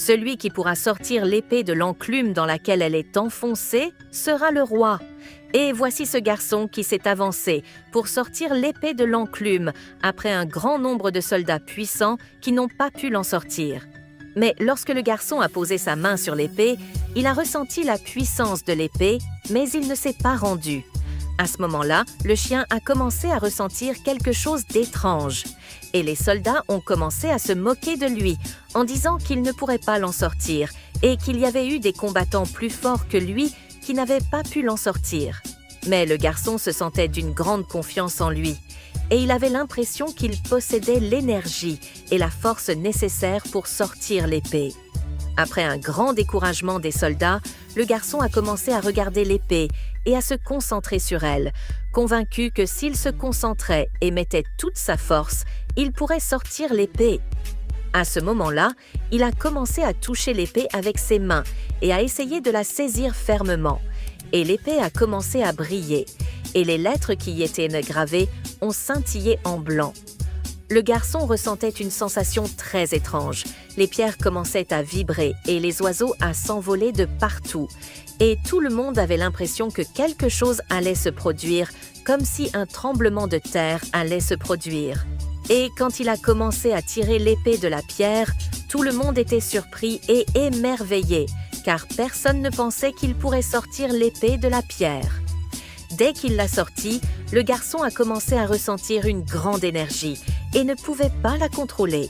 Celui qui pourra sortir l'épée de l'enclume dans laquelle elle est enfoncée sera le roi. Et voici ce garçon qui s'est avancé pour sortir l'épée de l'enclume après un grand nombre de soldats puissants qui n'ont pas pu l'en sortir. Mais lorsque le garçon a posé sa main sur l'épée, il a ressenti la puissance de l'épée, mais il ne s'est pas rendu. À ce moment-là, le chien a commencé à ressentir quelque chose d'étrange. Et les soldats ont commencé à se moquer de lui en disant qu'il ne pourrait pas l'en sortir et qu'il y avait eu des combattants plus forts que lui qui n'avaient pas pu l'en sortir. Mais le garçon se sentait d'une grande confiance en lui et il avait l'impression qu'il possédait l'énergie et la force nécessaires pour sortir l'épée. Après un grand découragement des soldats, le garçon a commencé à regarder l'épée et à se concentrer sur elle, convaincu que s'il se concentrait et mettait toute sa force, il pourrait sortir l'épée. À ce moment-là, il a commencé à toucher l'épée avec ses mains et à essayer de la saisir fermement. Et l'épée a commencé à briller, et les lettres qui y étaient gravées ont scintillé en blanc. Le garçon ressentait une sensation très étrange. Les pierres commençaient à vibrer et les oiseaux à s'envoler de partout. Et tout le monde avait l'impression que quelque chose allait se produire, comme si un tremblement de terre allait se produire. Et quand il a commencé à tirer l'épée de la pierre, tout le monde était surpris et émerveillé, car personne ne pensait qu'il pourrait sortir l'épée de la pierre. Dès qu'il l'a sortie, le garçon a commencé à ressentir une grande énergie et ne pouvait pas la contrôler.